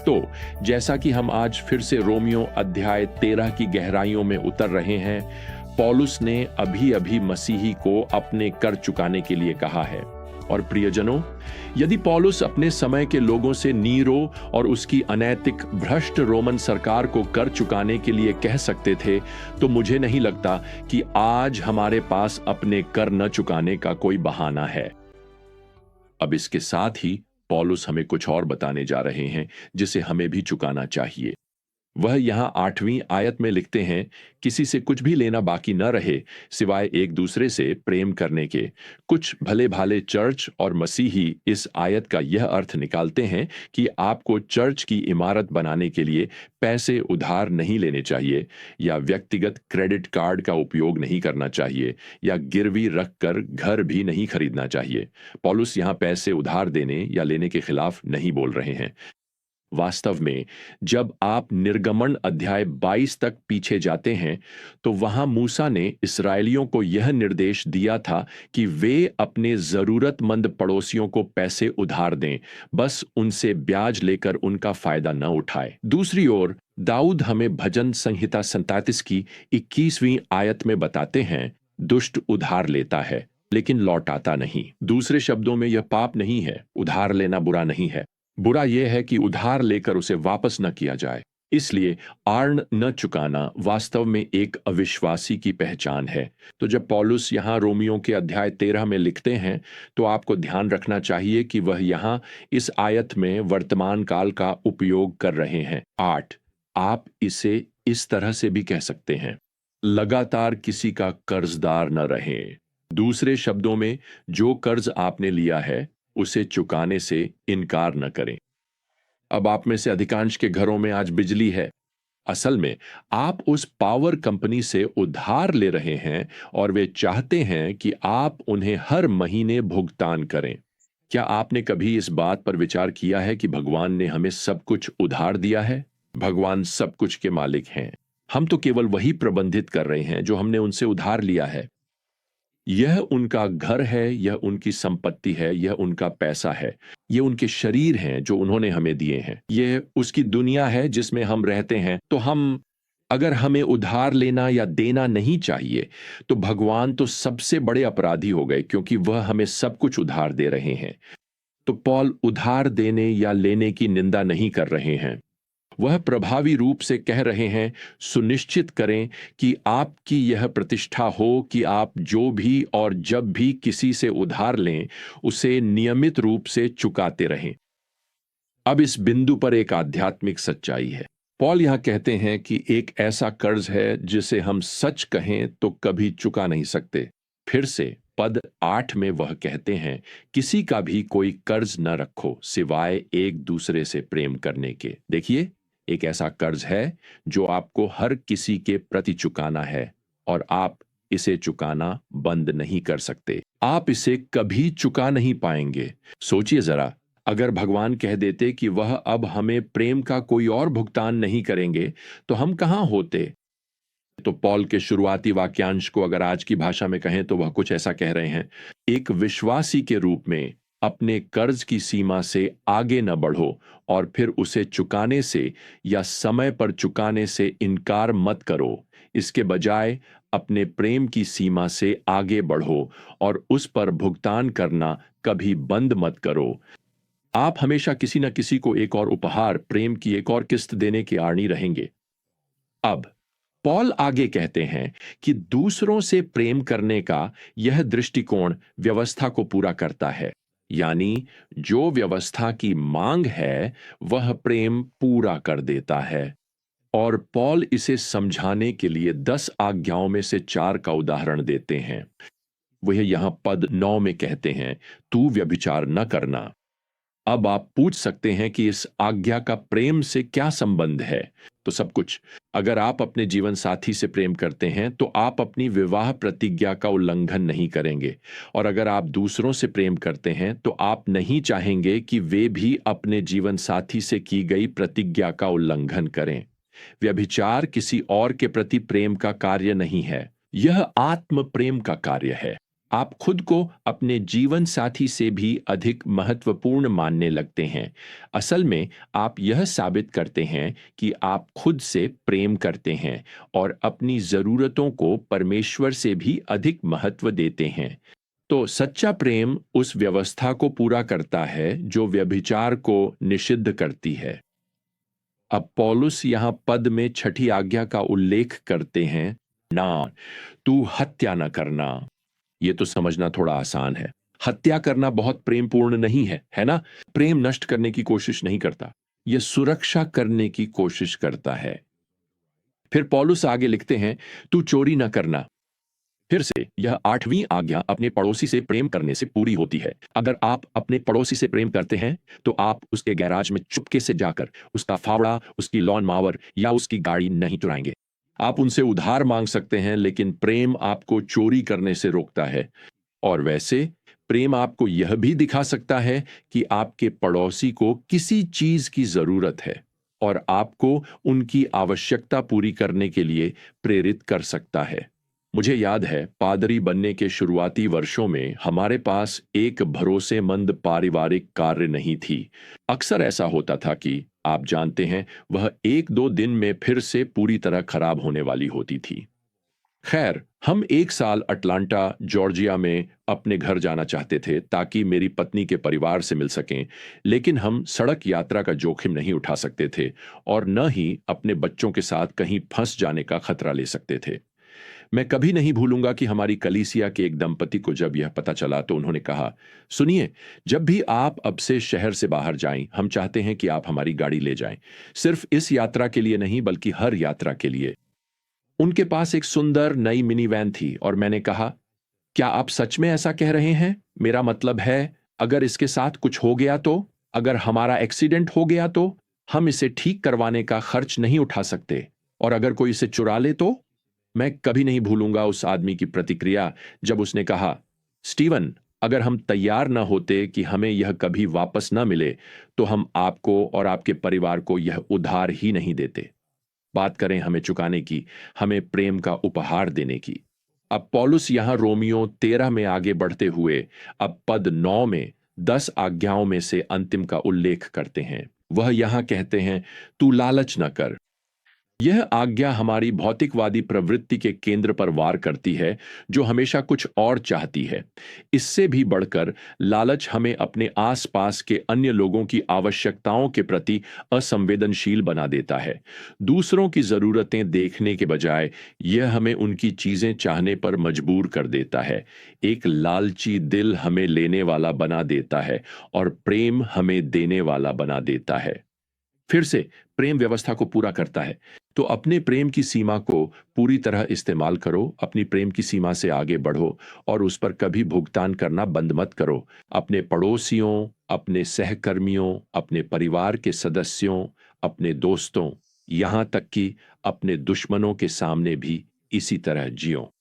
तो जैसा कि हम आज फिर से रोमियो अध्याय 13 की गहराइयों में उतर रहे हैं, पौलुस ने अभी अभी मसीही को अपने कर चुकाने के लिए कहा है। और प्रियजनों, यदि पौलुस अपने समय के लोगों से नीरो और उसकी अनैतिक भ्रष्ट रोमन सरकार को कर चुकाने के लिए कह सकते थे, तो मुझे नहीं लगता कि आज हमारे पास अपने कर न चुकाने का कोई बहाना है। अब इसके साथ ही पौलुस हमें कुछ और बताने जा रहे हैं जिसे हमें भी चुकाना चाहिए। वह यहां 8वीं आयत में लिखते हैं, किसी से कुछ भी लेना बाकी न रहे सिवाय एक दूसरे से प्रेम करने के। कुछ भले भाले चर्च और मसीही इस आयत का यह अर्थ निकालते हैं कि आपको चर्च की इमारत बनाने के लिए पैसे उधार नहीं लेने चाहिए, या व्यक्तिगत क्रेडिट कार्ड का उपयोग नहीं करना चाहिए, या गिरवी रखकर घर भी नहीं खरीदना चाहिए। पौलुस यहां पैसे उधार देने या लेने के खिलाफ नहीं बोल रहे हैं। वास्तव में जब आप निर्गमन अध्याय 22 तक पीछे जाते हैं, तो वहां मूसा ने इस्राएलियों को यह निर्देश दिया था कि वे अपने जरूरतमंद पड़ोसियों को पैसे उधार दें, बस उनसे ब्याज लेकर उनका फायदा न उठाए। दूसरी ओर दाऊद हमें भजन संहिता 37 की 21वीं आयत में बताते हैं, दुष्ट उधार लेता है लेकिन लौटाता नहीं। दूसरे शब्दों में, यह पाप नहीं है, उधार लेना बुरा नहीं है। बुरा यह है कि उधार लेकर उसे वापस न किया जाए। इसलिए आर्ण न चुकाना वास्तव में एक अविश्वासी की पहचान है। तो जब पौलुस यहां रोमियो के अध्याय 13 में लिखते हैं, तो आपको ध्यान रखना चाहिए कि वह यहां इस आयत में वर्तमान काल का उपयोग कर रहे हैं। 8, आप इसे इस तरह से भी कह सकते हैं, लगातार किसी का कर्जदार न रहें। दूसरे शब्दों में, जो कर्ज आपने लिया है उसे चुकाने से इनकार न करें। अब आप में से अधिकांश के घरों में आज बिजली है। असल में आप उस पावर कंपनी से उधार ले रहे हैं और वे चाहते हैं कि आप उन्हें हर महीने भुगतान करें। क्या आपने कभी इस बात पर विचार किया है कि भगवान ने हमें सब कुछ उधार दिया है? भगवान सब कुछ के मालिक हैं। हम तो केवल वही प्रबंधित कर रहे हैं जो हमने उनसे उधार लिया है। यह उनका घर है, यह उनकी संपत्ति है, यह उनका पैसा है, ये उनके शरीर हैं जो उन्होंने हमें दिए हैं, यह उसकी दुनिया है जिसमें हम रहते हैं। तो अगर हमें उधार लेना या देना नहीं चाहिए, तो भगवान तो सबसे बड़े अपराधी हो गए, क्योंकि वह हमें सब कुछ उधार दे रहे हैं। तो पौल उधार देने या लेने की निंदा नहीं कर रहे हैं। वह प्रभावी रूप से कह रहे हैं, सुनिश्चित करें कि आपकी यह प्रतिष्ठा हो कि आप जो भी और जब भी किसी से उधार लें, उसे नियमित रूप से चुकाते रहें। अब इस बिंदु पर एक आध्यात्मिक सच्चाई है। पौल यहां कहते हैं कि एक ऐसा कर्ज है जिसे हम सच कहें तो कभी चुका नहीं सकते। फिर से पद 8 में वह कहते हैं, किसी का भी कोई कर्ज न रखो सिवाय एक दूसरे से प्रेम करने के। देखिए, एक ऐसा कर्ज है जो आपको हर किसी के प्रति चुकाना है, और आप इसे चुकाना बंद नहीं कर सकते। आप इसे कभी चुका नहीं पाएंगे। सोचिए जरा, अगर भगवान कह देते कि वह अब हमें प्रेम का कोई और भुगतान नहीं करेंगे, तो हम कहां होते? तो पौल के शुरुआती वाक्यांश को अगर आज की भाषा में कहें तो वह कुछ ऐसा कह रहे हैं, एक विश्वासी के रूप में अपने कर्ज की सीमा से आगे न बढ़ो, और फिर उसे चुकाने से या समय पर चुकाने से इनकार मत करो। इसके बजाय अपने प्रेम की सीमा से आगे बढ़ो और उस पर भुगतान करना कभी बंद मत करो। आप हमेशा किसी न किसी को एक और उपहार, प्रेम की एक और किस्त देने के आदी रहेंगे। अब पौल आगे कहते हैं कि दूसरों से प्रेम करने का यह दृष्टिकोण व्यवस्था को पूरा करता है, यानी जो व्यवस्था की मांग है वह प्रेम पूरा कर देता है। और पौल इसे समझाने के लिए 10 आज्ञाओं में से 4 का उदाहरण देते हैं। वह यहां पद 9 में कहते हैं, तू व्यभिचार न करना। अब आप पूछ सकते हैं कि इस आज्ञा का प्रेम से क्या संबंध है? तो सब कुछ। अगर आप अपने जीवन साथी से प्रेम करते हैं तो आप अपनी विवाह प्रतिज्ञा का उल्लंघन नहीं करेंगे, और अगर आप दूसरों से प्रेम करते हैं तो आप नहीं चाहेंगे कि वे भी अपने जीवन साथी से की गई प्रतिज्ञा का उल्लंघन करें। व्यभिचार किसी और के प्रति प्रेम का कार्य नहीं है, यह आत्म प्रेम का कार्य है। आप खुद को अपने जीवन साथी से भी अधिक महत्वपूर्ण मानने लगते हैं। असल में आप यह साबित करते हैं कि आप खुद से प्रेम करते हैं और अपनी ज़रूरतों को परमेश्वर से भी अधिक महत्व देते हैं। तो सच्चा प्रेम उस व्यवस्था को पूरा करता है जो व्यभिचार को निषिद्ध करती है। अब पौलुस यहां पद में छठी आज्ञा का उल्लेख करते हैं, ना, तू हत्या न करना। ये तो समझना थोड़ा आसान है। हत्या करना बहुत प्रेमपूर्ण नहीं है, है ना? प्रेम नष्ट करने की कोशिश नहीं करता, यह सुरक्षा करने की कोशिश करता है। फिर पौलुस आगे लिखते हैं, तू चोरी न करना। फिर से यह 8वीं आज्ञा अपने पड़ोसी से प्रेम करने से पूरी होती है। अगर आप अपने पड़ोसी से प्रेम करते हैं तो आप उसके गैराज में चुपके से जाकर उसका फावड़ा, उसकी लॉन मावर या उसकी गाड़ी नहीं चुराएंगे। आप उनसे उधार मांग सकते हैं, लेकिन प्रेम आपको चोरी करने से रोकता है। और वैसे प्रेम आपको यह भी दिखा सकता है कि आपके पड़ोसी को किसी चीज की जरूरत है और आपको उनकी आवश्यकता पूरी करने के लिए प्रेरित कर सकता है। मुझे याद है, पादरी बनने के शुरुआती वर्षों में हमारे पास एक भरोसेमंद पारिवारिक कार्य नहीं थी। अक्सर ऐसा होता था कि आप जानते हैं, वह 1-2 दिन में फिर से पूरी तरह खराब होने वाली होती थी। खैर, हम एक साल अटलांटा, जॉर्जिया में अपने घर जाना चाहते थे ताकि मेरी पत्नी के परिवार से मिल सकें, लेकिन हम सड़क यात्रा का जोखिम नहीं उठा सकते थे और न ही अपने बच्चों के साथ कहीं फंस जाने का खतरा ले सकते थे। मैं कभी नहीं भूलूंगा कि हमारी कलीसिया के एक दंपति को जब यह पता चला तो उन्होंने कहा, सुनिए, जब भी आप अब से शहर से बाहर जाएं, हम चाहते हैं कि आप हमारी गाड़ी ले जाएं, सिर्फ इस यात्रा के लिए नहीं बल्कि हर यात्रा के लिए। उनके पास एक सुंदर नई मिनी वैन थी और मैंने कहा, क्या आप सच में ऐसा कह रहे हैं? मेरा मतलब है, अगर इसके साथ कुछ हो गया तो, अगर हमारा एक्सीडेंट हो गया तो, हम इसे ठीक करवाने का खर्च नहीं उठा सकते, और अगर कोई इसे चुरा ले तो। मैं कभी नहीं भूलूंगा उस आदमी की प्रतिक्रिया जब उसने कहा, स्टीवन, अगर हम तैयार न होते कि हमें यह कभी वापस न मिले तो हम आपको और आपके परिवार को यह उधार ही नहीं देते। बात करें हमें चुकाने की, हमें प्रेम का उपहार देने की। अब पौलुस यहां रोमियो 13 में आगे बढ़ते हुए अब पद 9 में 10 आज्ञाओं में से अंतिम का उल्लेख करते हैं। वह यहां कहते हैं, तू लालच न कर। यह आज्ञा हमारी भौतिकवादी प्रवृत्ति के केंद्र पर वार करती है, जो हमेशा कुछ और चाहती है। इससे भी बढ़कर लालच हमें अपने आसपास के अन्य लोगों की आवश्यकताओं के प्रति असंवेदनशील बना देता है। दूसरों की जरूरतें देखने के बजाय यह हमें उनकी चीजें चाहने पर मजबूर कर देता है। एक लालची दिल हमें लेने वाला बना देता है और प्रेम हमें देने वाला बना देता है। फिर से प्रेम व्यवस्था को पूरा करता है। तो अपने प्रेम की सीमा को पूरी तरह इस्तेमाल करो, अपनी प्रेम की सीमा से आगे बढ़ो और उस पर कभी भुगतान करना बंद मत करो। अपने पड़ोसियों, अपने सहकर्मियों, अपने परिवार के सदस्यों, अपने दोस्तों, यहां तक कि अपने दुश्मनों के सामने भी इसी तरह जियो।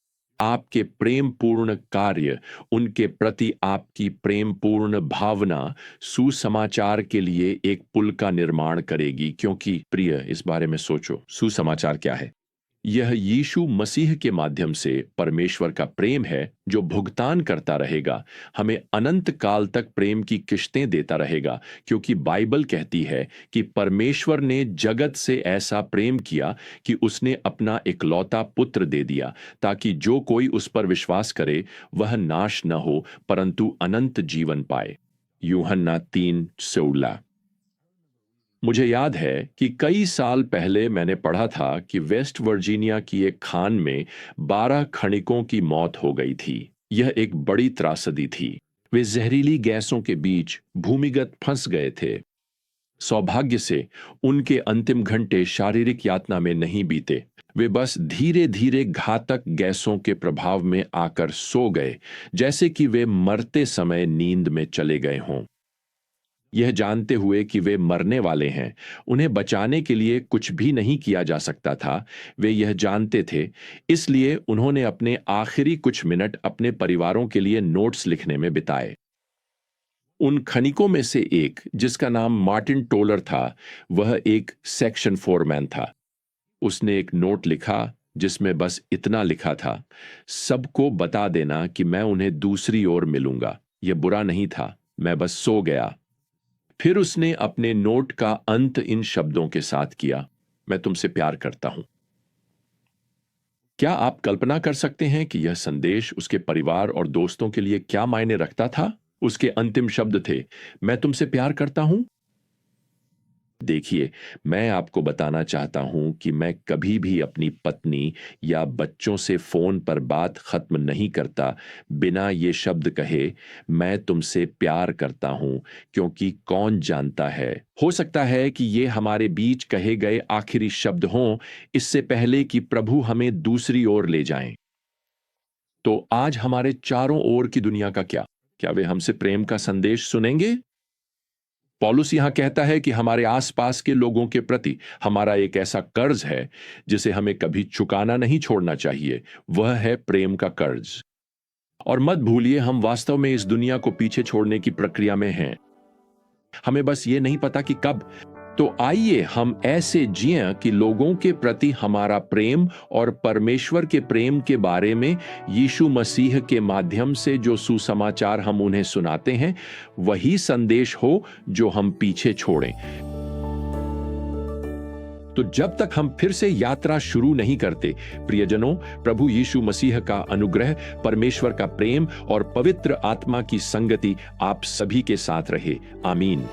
आपके प्रेमपूर्ण कार्य, उनके प्रति आपकी प्रेमपूर्ण भावना सुसमाचार के लिए एक पुल का निर्माण करेगी। क्योंकि प्रिय, इस बारे में सोचो, सुसमाचार क्या है? यह यीशु मसीह के माध्यम से परमेश्वर का प्रेम है जो भुगतान करता रहेगा, हमें अनंत काल तक प्रेम की किश्तें देता रहेगा। क्योंकि बाइबल कहती है कि परमेश्वर ने जगत से ऐसा प्रेम किया कि उसने अपना इकलौता पुत्र दे दिया, ताकि जो कोई उस पर विश्वास करे वह नाश न हो परंतु अनंत जीवन पाए। यूहन्ना 3:16। मुझे याद है कि कई साल पहले मैंने पढ़ा था कि वेस्ट वर्जीनिया की एक खान में 12 खनिकों की मौत हो गई थी। यह एक बड़ी त्रासदी थी। वे जहरीली गैसों के बीच भूमिगत फंस गए थे। सौभाग्य से उनके अंतिम घंटे शारीरिक यातना में नहीं बीते। वे बस धीरे धीरे घातक गैसों के प्रभाव में आकर सो गए, जैसे कि वे मरते समय नींद में चले गए हों। यह जानते हुए कि वे मरने वाले हैं, उन्हें बचाने के लिए कुछ भी नहीं किया जा सकता था, वे यह जानते थे। इसलिए उन्होंने अपने आखिरी कुछ मिनट अपने परिवारों के लिए नोट्स लिखने में बिताए। उन खनिकों में से एक, जिसका नाम मार्टिन टोलर था, वह एक सेक्शन फोरमैन था। उसने एक नोट लिखा, जिसमें बस इतना लिखा था, सबको बता देना कि मैं उन्हें दूसरी ओर मिलूंगा। यह बुरा नहीं था, मैं बस सो गया। फिर उसने अपने नोट का अंत इन शब्दों के साथ किया, मैं तुमसे प्यार करता हूं। क्या आप कल्पना कर सकते हैं कि यह संदेश उसके परिवार और दोस्तों के लिए क्या मायने रखता था? उसके अंतिम शब्द थे, मैं तुमसे प्यार करता हूं। देखिए, मैं आपको बताना चाहता हूं कि मैं कभी भी अपनी पत्नी या बच्चों से फोन पर बात खत्म नहीं करता बिना ये शब्द कहे, मैं तुमसे प्यार करता हूं, क्योंकि कौन जानता है, हो सकता है कि ये हमारे बीच कहे गए आखिरी शब्द हों, इससे पहले कि प्रभु हमें दूसरी ओर ले जाएं। तो आज हमारे चारों ओर की दुनिया का क्या? क्या वे हमसे प्रेम का संदेश सुनेंगे? पौलुस यहां कहता है कि हमारे आसपास के लोगों के प्रति हमारा एक ऐसा कर्ज है जिसे हमें कभी चुकाना नहीं छोड़ना चाहिए। वह है प्रेम का कर्ज। और मत भूलिए, हम वास्तव में इस दुनिया को पीछे छोड़ने की प्रक्रिया में हैं। हमें बस ये नहीं पता कि कब। तो आइए हम ऐसे जिएं कि लोगों के प्रति हमारा प्रेम और परमेश्वर के प्रेम के बारे में यीशु मसीह के माध्यम से जो सुसमाचार हम उन्हें सुनाते हैं, वही संदेश हो जो हम पीछे छोड़ें। तो जब तक हम फिर से यात्रा शुरू नहीं करते, प्रियजनों, प्रभु यीशु मसीह का अनुग्रह, परमेश्वर का प्रेम और पवित्र आत्मा की संगति आप सभी के साथ रहे। आमीन।